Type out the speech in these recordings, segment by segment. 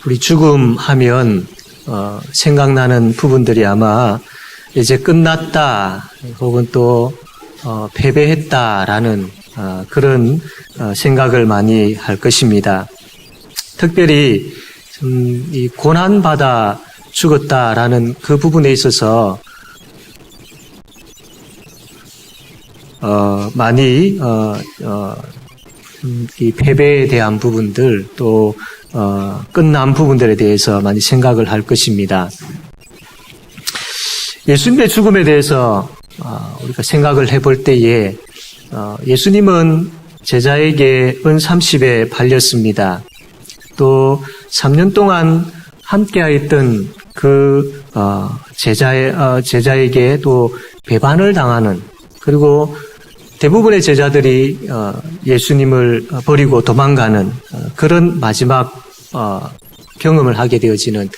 우리 죽음 하면 생각나는 부분들이 아마 이제 끝났다 혹은 또 패배했다라는 그런 생각을 많이 할 것입니다. 특별히 이 고난받아 죽었다라는 그 부분에 있어서 많이 이 패배에 대한 부분들 또 끝난 부분들에 대해서 많이 생각을 할 것입니다. 예수님의 죽음에 대해서 우리가 생각을 해볼 때에 예수님은 제자에게 은 30에 발렸습니다. 또 3년 동안 함께하였던 그 제자에게 또 배반을 당하는, 그리고 대부분의 제자들이 예수님을 버리고 도망가는 그런 마지막 경험을 하게 되어지는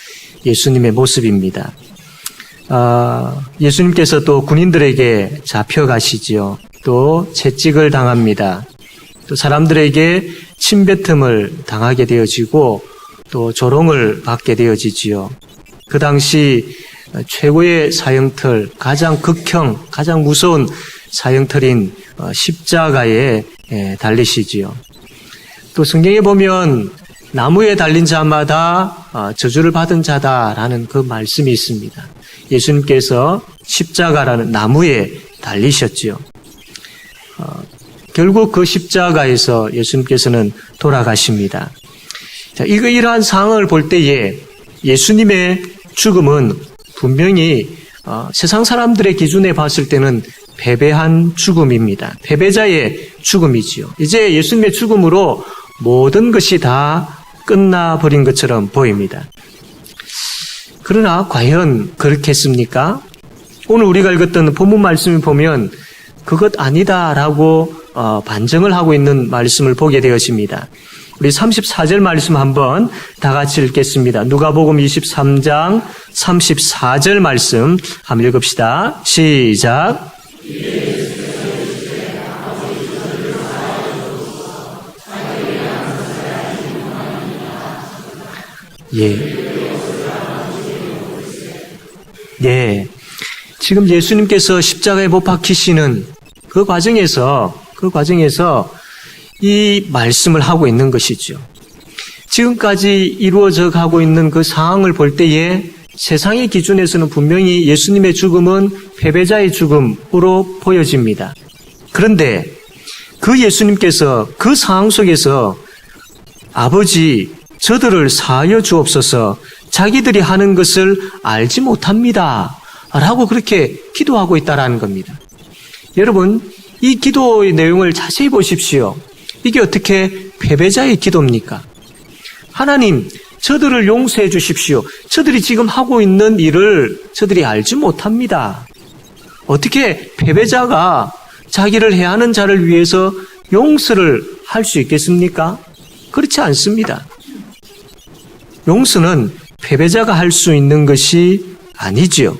예수님의 모습입니다. 예수님께서 또 군인들에게 잡혀가시지요. 또 채찍을 당합니다. 또 사람들에게 침뱉음을 당하게 되어지고 또 조롱을 받게 되어지지요. 그 당시 최고의 사형틀, 가장 극형, 가장 무서운 사형틀인 십자가에 달리시지요. 또 성경에 보면 나무에 달린 자마다 저주를 받은 자다라는 그 말씀이 있습니다. 예수님께서 십자가라는 나무에 달리셨지요. 결국 그 십자가에서 예수님께서는 돌아가십니다. 자, 이러한 상황을 볼 때에 예수님의 죽음은 분명히 세상 사람들의 기준에 봤을 때는 패배한 죽음입니다. 패배자의 죽음이지요. 이제 예수님의 죽음으로 모든 것이 다 끝나버린 것처럼 보입니다. 그러나 과연 그렇겠습니까? 오늘 우리가 읽었던 본문 말씀을 보면 그것 아니다라고 반증을 하고 있는 말씀을 보게 되었습니다. 우리 34절 말씀 한번 다 같이 읽겠습니다. 누가복음 23장 34절 말씀 한번 읽읍시다. 시작. 예. 지금 예수님께서 십자가에 못 박히시는 그 과정에서 이 말씀을 하고 있는 것이죠. 지금까지 이루어져 가고 있는 그 상황을 볼 때에 세상의 기준에서는 분명히 예수님의 죽음은 패배자의 죽음으로 보여집니다. 그런데 그 예수님께서 그 상황 속에서 아버지, 저들을 사하여 주옵소서, 자기들이 하는 것을 알지 못합니다 라고 그렇게 기도하고 있다라는 겁니다. 여러분, 이 기도의 내용을 자세히 보십시오. 이게 어떻게 패배자의 기도입니까? 하나님, 저들을 용서해 주십시오. 저들이 지금 하고 있는 일을 저들이 알지 못합니다. 어떻게 패배자가 자기를 해하는 자를 위해서 용서를 할 수 있겠습니까? 그렇지 않습니다. 용서는 패배자가 할 수 있는 것이 아니지요.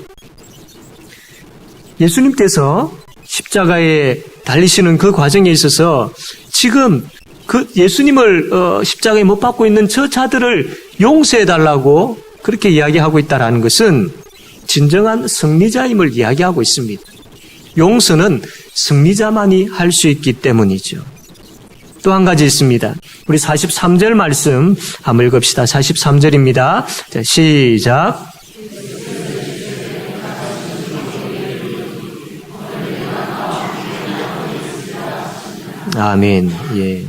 예수님께서 십자가에 달리시는 그 과정에 있어서 지금 그 예수님을 십자가에 못 박고 있는 저 자들을 용서해달라고 그렇게 이야기하고 있다는 것은 진정한 승리자임을 이야기하고 있습니다. 용서는 승리자만이 할 수 있기 때문이죠. 또 한 가지 있습니다. 우리 43절 말씀 한번 읽읍시다. 43절입니다. 자, 시작. 아멘. 예.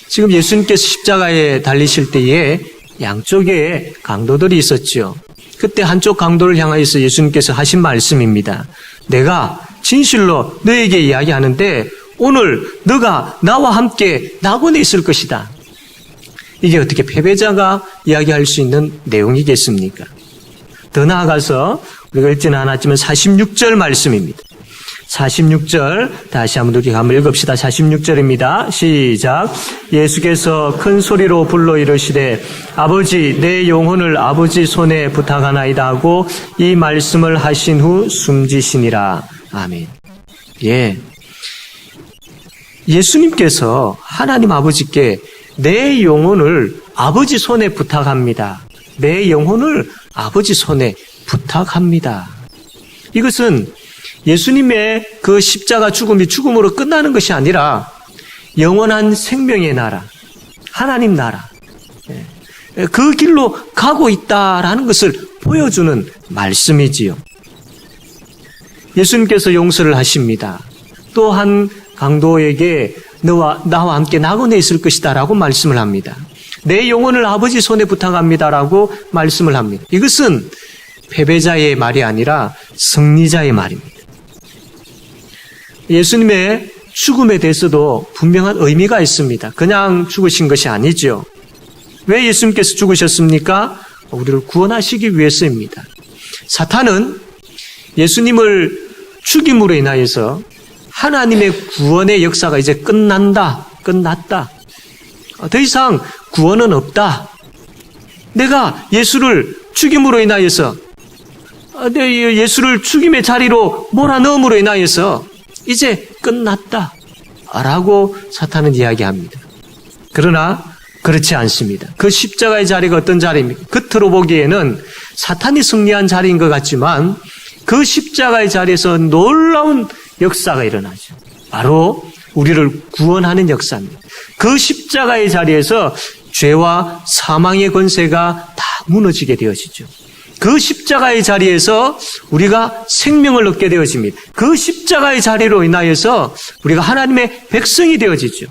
지금 예수님께서 십자가에 달리실 때에 양쪽에 강도들이 있었죠. 그때 한쪽 강도를 향하여서 예수님께서 하신 말씀입니다. 내가 진실로 너에게 이야기하는데 오늘 너가 나와 함께 낙원에 있을 것이다. 이게 어떻게 패배자가 이야기할 수 있는 내용이겠습니까? 더 나아가서 우리가 읽지는 않았지만 46절 말씀입니다. 46절 다시 한번 읽읍시다. 46절입니다. 시작. 예수께서 큰 소리로 불러 이르시되 아버지, 내 영혼을 아버지 손에 부탁하나이다 하고 이 말씀을 하신 후 숨지시니라. 아멘. 예. 예수님께서 하나님 아버지께 내 영혼을 아버지 손에 부탁합니다 내 영혼을 아버지 손에 부탁합니다. 이것은 예수님의 그 십자가 죽음이 죽음으로 끝나는 것이 아니라 영원한 생명의 나라, 하나님 나라, 그 길로 가고 있다라는 것을 보여주는 말씀이지요. 예수님께서 용서를 하십니다. 또 한 강도에게 나와 함께 낙원에 있을 것이다 라고 말씀을 합니다. 내 영혼을 아버지 손에 부탁합니다 라고 말씀을 합니다. 이것은 패배자의 말이 아니라 승리자의 말입니다. 예수님의 죽음에 대해서도 분명한 의미가 있습니다. 그냥 죽으신 것이 아니죠. 왜 예수님께서 죽으셨습니까? 우리를 구원하시기 위해서입니다. 사탄은 예수님을 죽임으로 인하여서 하나님의 구원의 역사가 이제 끝났다. 더 이상 구원은 없다. 내가 예수를 죽임으로 인하여서 예수를 죽임의 자리로 몰아넣음으로 인하여서 이제 끝났다 라고 사탄은 이야기합니다. 그러나 그렇지 않습니다. 그 십자가의 자리가 어떤 자리입니까? 겉으로 보기에는 사탄이 승리한 자리인 것 같지만 그 십자가의 자리에서 놀라운 역사가 일어나죠. 바로 우리를 구원하는 역사입니다. 그 십자가의 자리에서 죄와 사망의 권세가 다 무너지게 되어지죠. 그 십자가의 자리에서 우리가 생명을 얻게 되어집니다. 그 십자가의 자리로 인하여서 우리가 하나님의 백성이 되어지죠.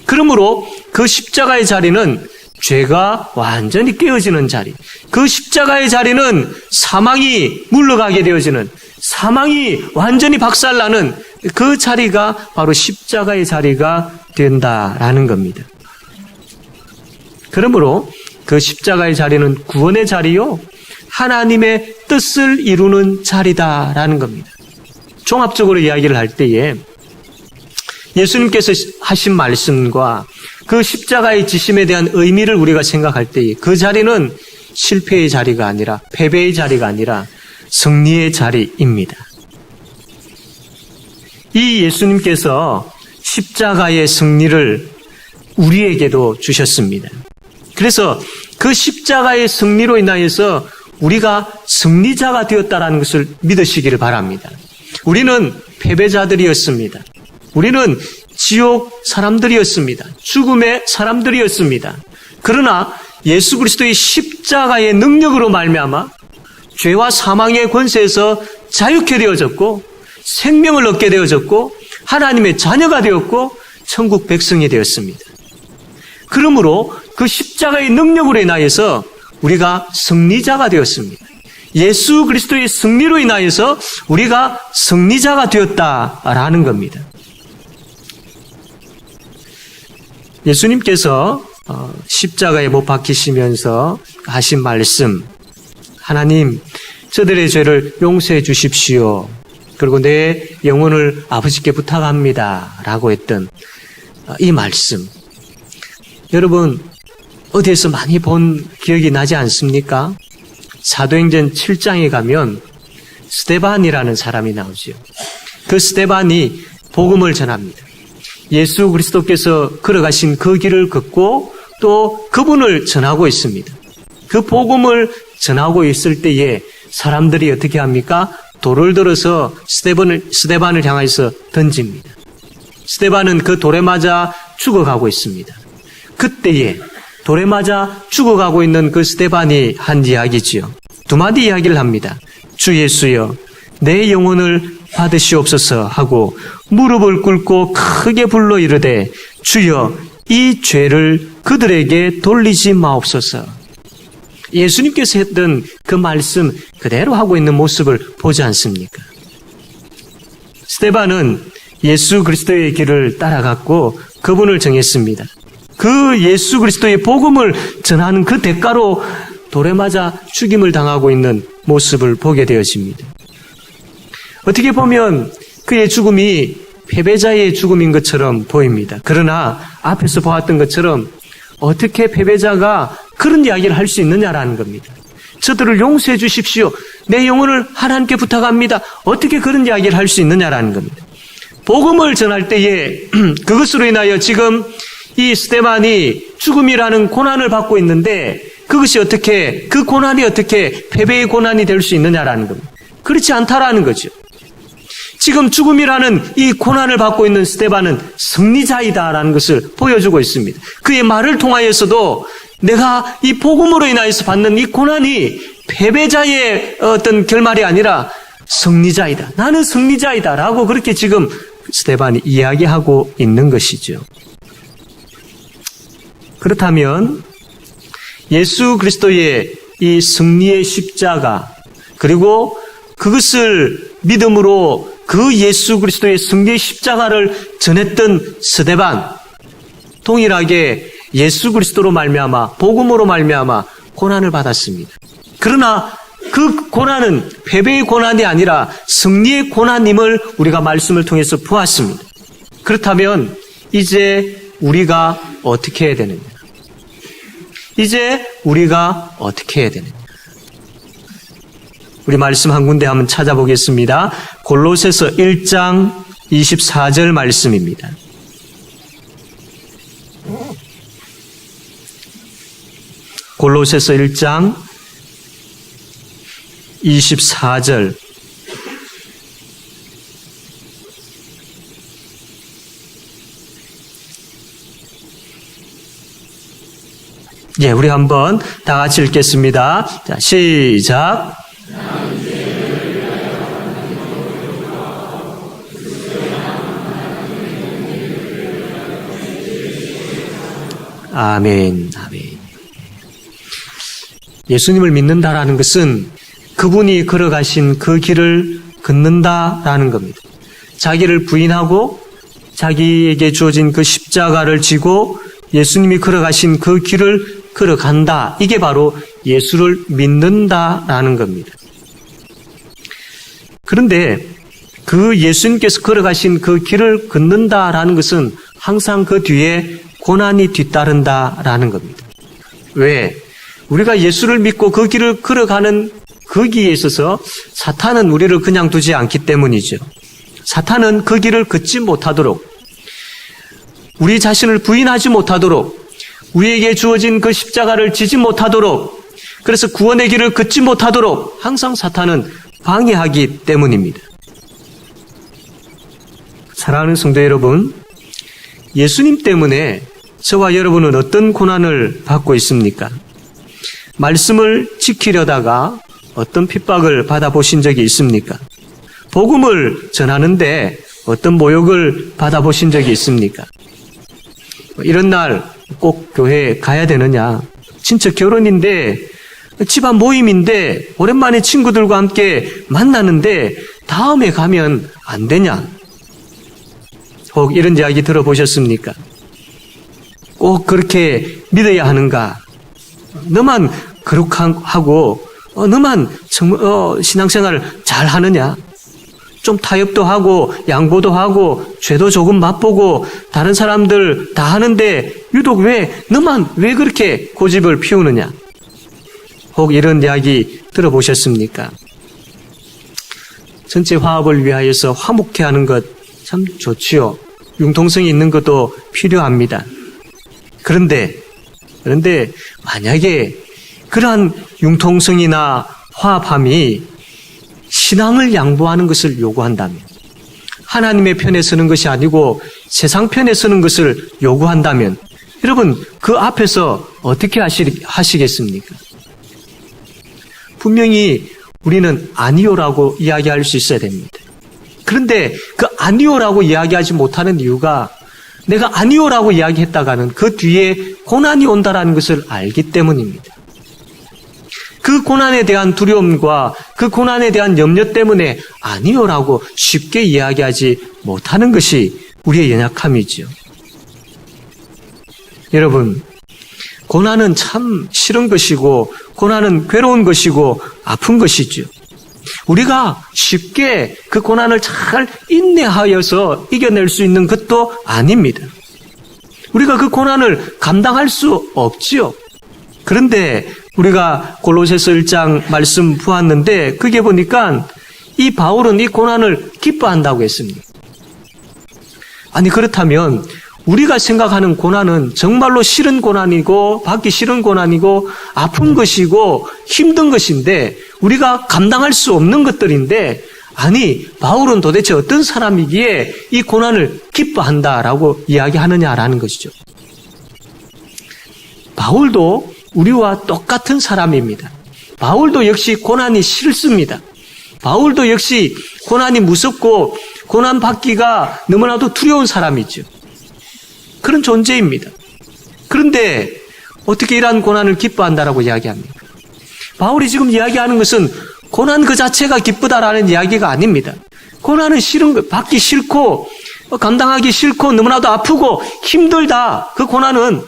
그러므로 그 십자가의 자리는 죄가 완전히 깨어지는 자리, 그 십자가의 자리는 사망이 물러가게 되어지는, 사망이 완전히 박살나는 그 자리가 바로 십자가의 자리가 된다라는 겁니다. 그러므로 그 십자가의 자리는 구원의 자리요, 하나님의 뜻을 이루는 자리다라는 겁니다. 종합적으로 이야기를 할 때에 예수님께서 하신 말씀과 그 십자가의 지심에 대한 의미를 우리가 생각할 때에 그 자리는 실패의 자리가 아니라 패배의 자리가 아니라 승리의 자리입니다. 이 예수님께서 십자가의 승리를 우리에게도 주셨습니다. 그래서 그 십자가의 승리로 인하여서 우리가 승리자가 되었다는 것을 믿으시기를 바랍니다. 우리는 패배자들이었습니다. 우리는 지옥 사람들이었습니다. 죽음의 사람들이었습니다. 그러나 예수 그리스도의 십자가의 능력으로 말미암아 죄와 사망의 권세에서 자유케 되어졌고 생명을 얻게 되어졌고 하나님의 자녀가 되었고 천국 백성이 되었습니다. 그러므로 그 십자가의 능력으로 인하여서 우리가 승리자가 되었습니다. 예수 그리스도의 승리로 인하여서 우리가 승리자가 되었다라는 겁니다. 예수님께서 십자가에 못 박히시면서 하신 말씀, 하나님 저들의 죄를 용서해 주십시오. 그리고 내 영혼을 아버지께 부탁합니다 라고 했던 이 말씀, 여러분 어디에서 많이 본 기억이 나지 않습니까? 사도행전 7장에 가면 스데반이라는 사람이 나오죠. 그 스데반이 복음을 전합니다. 예수 그리스도께서 걸어가신 그 길을 걷고 또 그분을 전하고 있습니다. 그 복음을 전하고 있을 때에 사람들이 어떻게 합니까? 돌을 들어서 스데반을 향해서 던집니다. 스데반은 그 돌에 맞아 죽어가고 있습니다. 그때에 돌에 맞아 죽어가고 있는 그 스데반이 한 이야기지요. 두 마디 이야기를 합니다. 주 예수여, 내 영혼을 받으시옵소서 하고 무릎을 꿇고 크게 불러 이르되 주여 이 죄를 그들에게 돌리지 마옵소서. 예수님께서 했던 그 말씀 그대로 하고 있는 모습을 보지 않습니까? 스데반은 예수 그리스도의 길을 따라갔고 그분을 정했습니다. 그 예수 그리스도의 복음을 전하는 그 대가로 돌에 맞아 죽임을 당하고 있는 모습을 보게 되어집니다. 어떻게 보면 그의 죽음이 패배자의 죽음인 것처럼 보입니다. 그러나 앞에서 보았던 것처럼 어떻게 패배자가 그런 이야기를 할 수 있느냐라는 겁니다. 저들을 용서해 주십시오. 내 영혼을 하나님께 부탁합니다. 어떻게 그런 이야기를 할 수 있느냐라는 겁니다. 복음을 전할 때에 그것으로 인하여 지금 이 스데반이 죽음이라는 고난을 받고 있는데 그것이 어떻게, 그 고난이 어떻게 패배의 고난이 될 수 있느냐라는 겁니다. 그렇지 않다라는 거죠. 지금 죽음이라는 이 고난을 받고 있는 스데반은 승리자이다라는 것을 보여주고 있습니다. 그의 말을 통하여서도 내가 이 복음으로 인하여서 받는 이 고난이 패배자의 어떤 결말이 아니라 승리자이다. 나는 승리자이다. 라고 그렇게 지금 스데반이 이야기하고 있는 것이죠. 그렇다면 예수 그리스도의 이 승리의 십자가, 그리고 그것을 믿음으로 그 예수 그리스도의 승리의 십자가를 전했던 스데반, 동일하게 예수 그리스도로 말미암아, 복음으로 말미암아 고난을 받았습니다. 그러나 그 고난은 패배의 고난이 아니라 승리의 고난임을 우리가 말씀을 통해서 보았습니다. 그렇다면 이제 우리가 어떻게 해야 되느냐? 이제 우리가 어떻게 해야 되느냐? 우리 말씀 한 군데 한번 찾아보겠습니다. 골로새서 1장 24절 말씀입니다. 골로새서 1장 24절. 예, 우리 한번 다 같이 읽겠습니다. 자, 시작. 아멘, 아멘. 예수님을 믿는다라는 것은 그분이 걸어가신 그 길을 걷는다라는 겁니다. 자기를 부인하고 자기에게 주어진 그 십자가를 지고 예수님이 걸어가신 그 길을 걸어간다. 이게 바로 예수를 믿는다라는 겁니다. 그런데 그 예수님께서 걸어가신 그 길을 걷는다라는 것은 항상 그 뒤에 고난이 뒤따른다라는 겁니다. 왜? 우리가 예수를 믿고 그 길을 걸어가는 거기에 있어서 사탄은 우리를 그냥 두지 않기 때문이죠. 사탄은 그 길을 걷지 못하도록, 우리 자신을 부인하지 못하도록, 우리에게 주어진 그 십자가를 지지 못하도록, 그래서 구원의 길을 걷지 못하도록 항상 사탄은 방해하기 때문입니다. 사랑하는 성도 여러분, 예수님 때문에 저와 여러분은 어떤 고난을 받고 있습니까? 말씀을 지키려다가 어떤 핍박을 받아보신 적이 있습니까? 복음을 전하는데 어떤 모욕을 받아보신 적이 있습니까? 이런 날 꼭 교회에 가야 되느냐? 친척 결혼인데, 집안 모임인데, 오랜만에 친구들과 함께 만나는데 다음에 가면 안 되냐? 혹 이런 이야기 들어보셨습니까? 꼭 그렇게 믿어야 하는가? 너만 거룩하고 너만 신앙생활을 잘 하느냐? 좀 타협도 하고 양보도 하고 죄도 조금 맛보고 다른 사람들 다 하는데 유독 너만 왜 그렇게 고집을 피우느냐? 혹 이런 이야기 들어보셨습니까? 전체 화합을 위하여서 화목케 하는 것 참 좋지요. 융통성이 있는 것도 필요합니다. 그런데 만약에 그러한 융통성이나 화합함이 신앙을 양보하는 것을 요구한다면, 하나님의 편에 서는 것이 아니고 세상 편에 서는 것을 요구한다면 여러분 그 앞에서 어떻게 하시겠습니까? 분명히 우리는 아니요라고 이야기할 수 있어야 됩니다. 그런데 그 아니요라고 이야기하지 못하는 이유가 내가 아니요라고 이야기했다가는 그 뒤에 고난이 온다라는 것을 알기 때문입니다. 그 고난에 대한 두려움과 그 고난에 대한 염려 때문에 아니요라고 쉽게 이야기하지 못하는 것이 우리의 연약함이지요. 여러분, 고난은 참 싫은 것이고 고난은 괴로운 것이고 아픈 것이지요. 우리가 쉽게 그 고난을 잘 인내하여서 이겨낼 수 있는 것도 아닙니다. 우리가 그 고난을 감당할 수 없지요. 그런데 우리가 골로새서 1장 말씀 보았는데 그게 보니까 이 바울은 이 고난을 기뻐한다고 했습니다. 아니 그렇다면 우리가 생각하는 고난은 정말로 싫은 고난이고 받기 싫은 고난이고 아픈 것이고 힘든 것인데 우리가 감당할 수 없는 것들인데 아니 바울은 도대체 어떤 사람이기에 이 고난을 기뻐한다라고 이야기하느냐라는 것이죠. 바울도 우리와 똑같은 사람입니다. 바울도 역시 고난이 싫습니다. 바울도 역시 고난이 무섭고 고난 받기가 너무나도 두려운 사람이죠. 그런 존재입니다. 그런데 어떻게 이러한 고난을 기뻐한다라고 이야기합니까? 바울이 지금 이야기하는 것은 고난 그 자체가 기쁘다라는 이야기가 아닙니다. 고난은 싫은 것, 받기 싫고 감당하기 싫고 너무나도 아프고 힘들다. 그 고난은.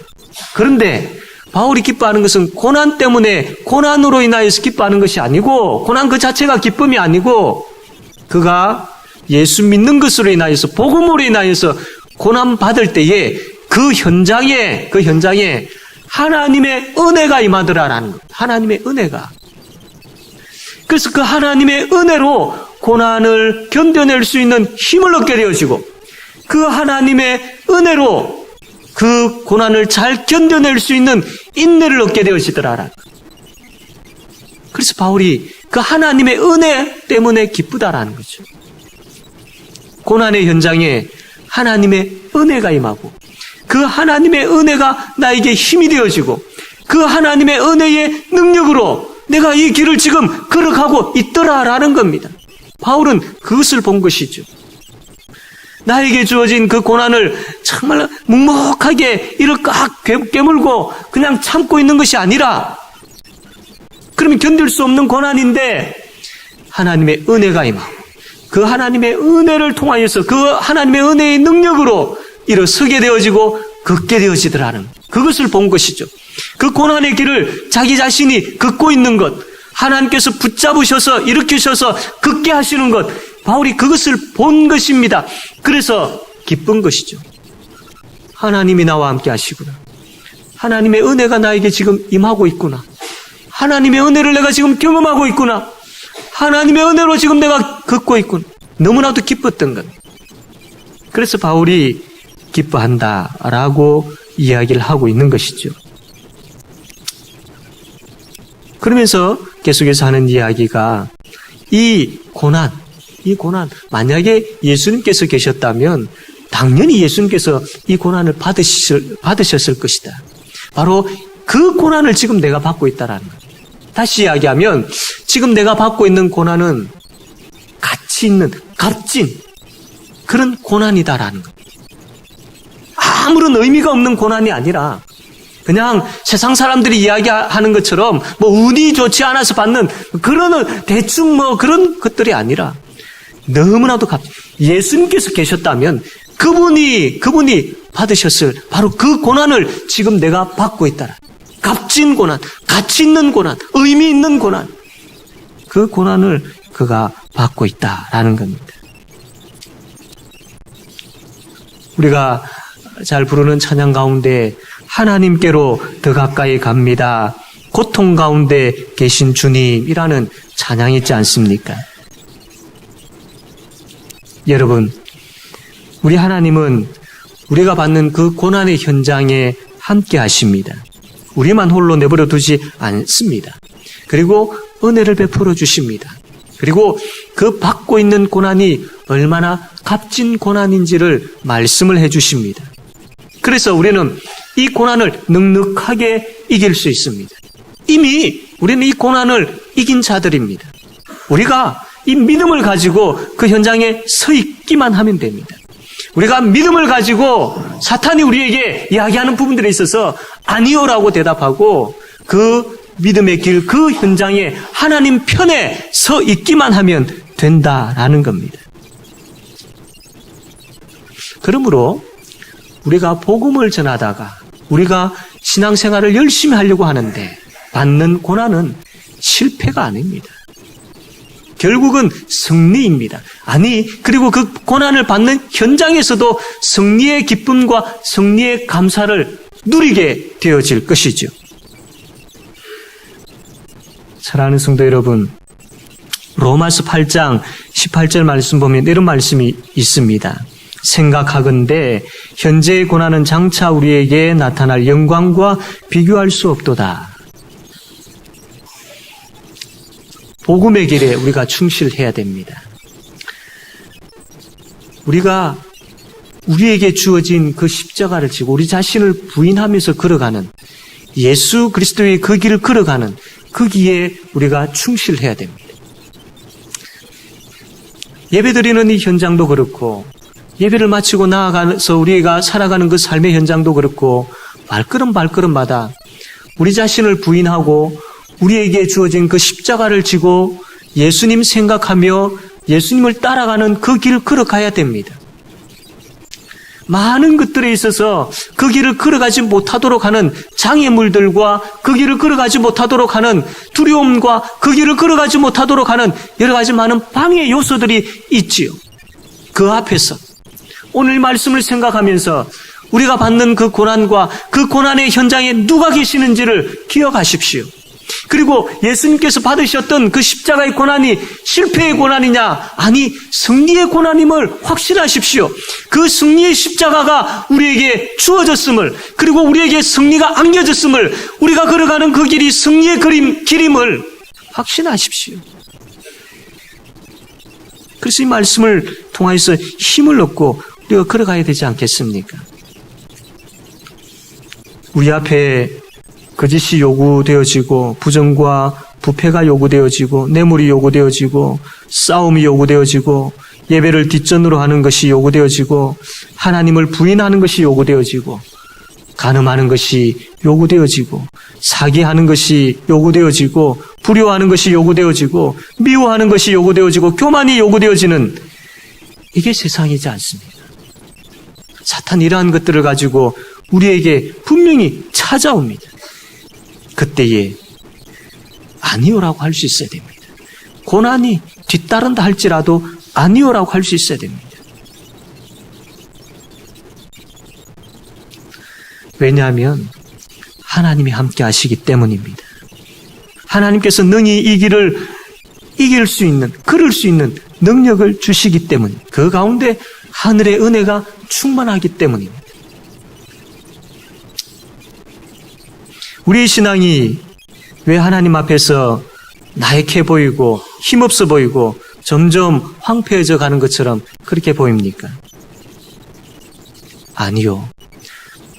그런데 바울이 기뻐하는 것은 고난 때문에 고난으로 인하여서 기뻐하는 것이 아니고 고난 그 자체가 기쁨이 아니고 그가 예수 믿는 것으로 인하여서 복음으로 인하여서 고난 받을 때에 그 현장에 하나님의 은혜가 임하더라라는 것. 하나님의 은혜가. 그래서 그 하나님의 은혜로 고난을 견뎌낼 수 있는 힘을 얻게 되어지고 그 하나님의 은혜로 그 고난을 잘 견뎌낼 수 있는 인내를 얻게 되어지더라. 그래서 바울이 그 하나님의 은혜 때문에 기쁘다라는 거죠. 고난의 현장에 하나님의 은혜가 임하고 그 하나님의 은혜가 나에게 힘이 되어지고 그 하나님의 은혜의 능력으로 내가 이 길을 지금 걸어가고 있더라라는 겁니다. 바울은 그것을 본 것이죠. 나에게 주어진 그 고난을 정말 묵묵하게 이를 꽉 깨물고 그냥 참고 있는 것이 아니라 그러면 견딜 수 없는 고난인데 하나님의 은혜가 임하고 그 하나님의 은혜를 통하여서 그 하나님의 은혜의 능력으로 일어서게 되어지고 걷게 되어지더라는 그것을 본 것이죠. 그 고난의 길을 자기 자신이 걷고 있는 것, 하나님께서 붙잡으셔서 일으키셔서 걷게 하시는 것, 바울이 그것을 본 것입니다. 그래서 기쁜 것이죠. 하나님이 나와 함께 하시구나. 하나님의 은혜가 나에게 지금 임하고 있구나. 하나님의 은혜를 내가 지금 경험하고 있구나. 하나님의 은혜로 지금 내가 걷고 있구나. 너무나도 기뻤던 것. 그래서 바울이 기뻐한다라고 이야기를 하고 있는 것이죠. 그러면서 계속해서 하는 이야기가 이 고난, 만약에 예수님께서 계셨다면 당연히 예수님께서 이 고난을 받으셨을 것이다. 바로 그 고난을 지금 내가 받고 있다라는 거예요. 다시 이야기하면 지금 내가 받고 있는 고난은 가치 있는, 값진 그런 고난이다라는 거예요. 아무런 의미가 없는 고난이 아니라 그냥 세상 사람들이 이야기하는 것처럼 뭐 운이 좋지 않아서 받는 그런 대충 뭐 그런 것들이 아니라 너무나도 예수님께서 계셨다면 그분이 받으셨을 바로 그 고난을 지금 내가 받고 있다. 값진 고난, 가치 있는 고난, 의미 있는 고난. 그 고난을 그가 받고 있다라는 겁니다. 우리가 잘 부르는 찬양 가운데 하나님께로 더 가까이 갑니다. 고통 가운데 계신 주님이라는 찬양이 있지 않습니까? 여러분, 우리 하나님은 우리가 받는 그 고난의 현장에 함께 하십니다. 우리만 홀로 내버려 두지 않습니다. 그리고 은혜를 베풀어 주십니다. 그리고 그 받고 있는 고난이 얼마나 값진 고난인지를 말씀을 해 주십니다. 그래서 우리는 이 고난을 넉넉하게 이길 수 있습니다. 이미 우리는 이 고난을 이긴 자들입니다. 우리가 이 믿음을 가지고 그 현장에 서 있기만 하면 됩니다. 우리가 믿음을 가지고 사탄이 우리에게 이야기하는 부분들에 있어서 아니요라고 대답하고 그 믿음의 길, 그 현장에 하나님 편에 서 있기만 하면 된다라는 겁니다. 그러므로 우리가 복음을 전하다가 우리가 신앙생활을 열심히 하려고 하는데 받는 고난은 실패가 아닙니다. 결국은 승리입니다. 그리고 그 고난을 받는 현장에서도 승리의 기쁨과 승리의 감사를 누리게 되어질 것이죠. 사랑하는 성도 여러분, 로마서 8장 18절 말씀 보면 이런 말씀이 있습니다. 생각하건대 현재의 고난은 장차 우리에게 나타날 영광과 비교할 수 없도다. 복음의 길에 우리가 충실해야 됩니다. 우리가 우리에게 주어진 그 십자가를 지고 우리 자신을 부인하면서 걸어가는 예수 그리스도의 그 길을 걸어가는 그 길에 우리가 충실해야 됩니다. 예배드리는 이 현장도 그렇고 예배를 마치고 나아가서 우리가 살아가는 그 삶의 현장도 그렇고 발걸음마다 우리 자신을 부인하고 우리에게 주어진 그 십자가를 지고 예수님 생각하며 예수님을 따라가는 그 길을 걸어가야 됩니다. 많은 것들에 있어서 그 길을 걸어가지 못하도록 하는 장애물들과 그 길을 걸어가지 못하도록 하는 두려움과 그 길을 걸어가지 못하도록 하는 여러 가지 많은 방해 요소들이 있지요. 그 앞에서 오늘 말씀을 생각하면서 우리가 받는 그 고난과 그 고난의 현장에 누가 계시는지를 기억하십시오. 그리고 예수님께서 받으셨던 그 십자가의 고난이 실패의 고난이냐? 아니, 승리의 고난임을 확신하십시오. 그 승리의 십자가가 우리에게 주어졌음을, 그리고 우리에게 승리가 안겨졌음을, 우리가 걸어가는 그 길이 승리의 길임을 확신하십시오. 그래서 이 말씀을 통해서 힘을 얻고 우리가 걸어가야 되지 않겠습니까? 우리 앞에 거짓이 요구되어지고 부정과 부패가 요구되어지고 뇌물이 요구되어지고 싸움이 요구되어지고 예배를 뒷전으로 하는 것이 요구되어지고 하나님을 부인하는 것이 요구되어지고 간음하는 것이 요구되어지고 사기하는 것이 요구되어지고 불효하는 것이 요구되어지고 미워하는 것이 요구되어지고 교만이 요구되어지는 이게 세상이지 않습니까? 사탄 이러한 것들을 가지고 우리에게 분명히 찾아옵니다. 그때에 아니오라고 할 수 있어야 됩니다. 고난이 뒤따른다 할지라도 아니오라고 할 수 있어야 됩니다. 왜냐하면 하나님이 함께 하시기 때문입니다. 하나님께서 능히 이 길을 이길 수 있는, 걸을 수 있는 능력을 주시기 때문, 그 가운데 하늘의 은혜가 충만하기 때문입니다. 우리의 신앙이 왜 하나님 앞에서 나약해 보이고 힘없어 보이고 점점 황폐해져 가는 것처럼 그렇게 보입니까? 아니요.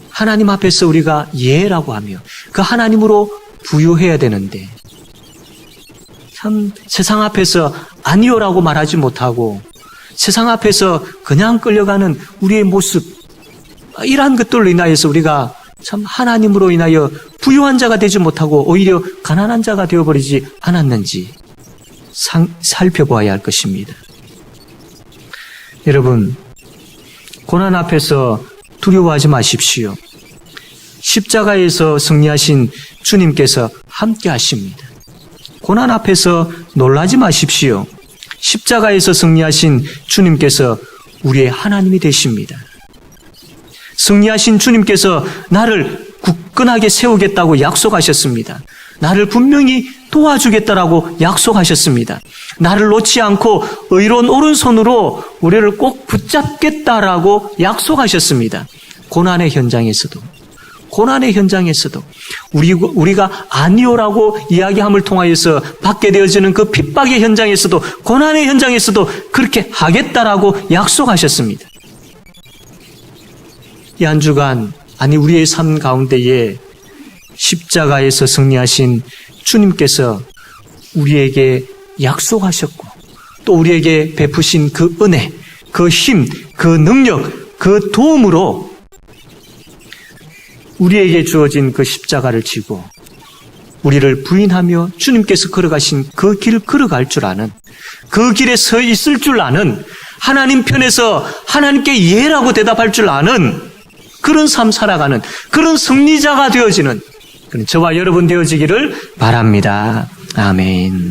하나님 앞에서 우리가 예라고 하며 그 하나님으로 부유해야 되는데 참 세상 앞에서 아니요라고 말하지 못하고 세상 앞에서 그냥 끌려가는 우리의 모습, 이러한 것들로 인하여서 우리가 참 하나님으로 인하여 부유한 자가 되지 못하고 오히려 가난한 자가 되어버리지 않았는지 살펴보아야 할 것입니다. 여러분, 고난 앞에서 두려워하지 마십시오. 십자가에서 승리하신 주님께서 함께 하십니다. 고난 앞에서 놀라지 마십시오. 십자가에서 승리하신 주님께서 우리의 하나님이 되십니다. 승리하신 주님께서 나를 굳건하게 세우겠다고 약속하셨습니다. 나를 분명히 도와주겠다라고 약속하셨습니다. 나를 놓지 않고 의로운 오른손으로 우리를 꼭 붙잡겠다라고 약속하셨습니다. 고난의 현장에서도 우리가 아니오라고 이야기함을 통하여서 받게 되어지는 그 핍박의 현장에서도 고난의 현장에서도 그렇게 하겠다라고 약속하셨습니다. 이 한 주간 우리의 삶 가운데에 십자가에서 승리하신 주님께서 우리에게 약속하셨고 또 우리에게 베푸신 그 은혜, 그 힘, 그 능력, 그 도움으로 우리에게 주어진 그 십자가를 지고 우리를 부인하며 주님께서 걸어가신 그 길을 걸어갈 줄 아는, 그 길에 서 있을 줄 아는, 하나님 편에서 하나님께 예라고 대답할 줄 아는 그런 삶 살아가는 그런 승리자가 되어지는 그런 저와 여러분 되어지기를 바랍니다. 아멘.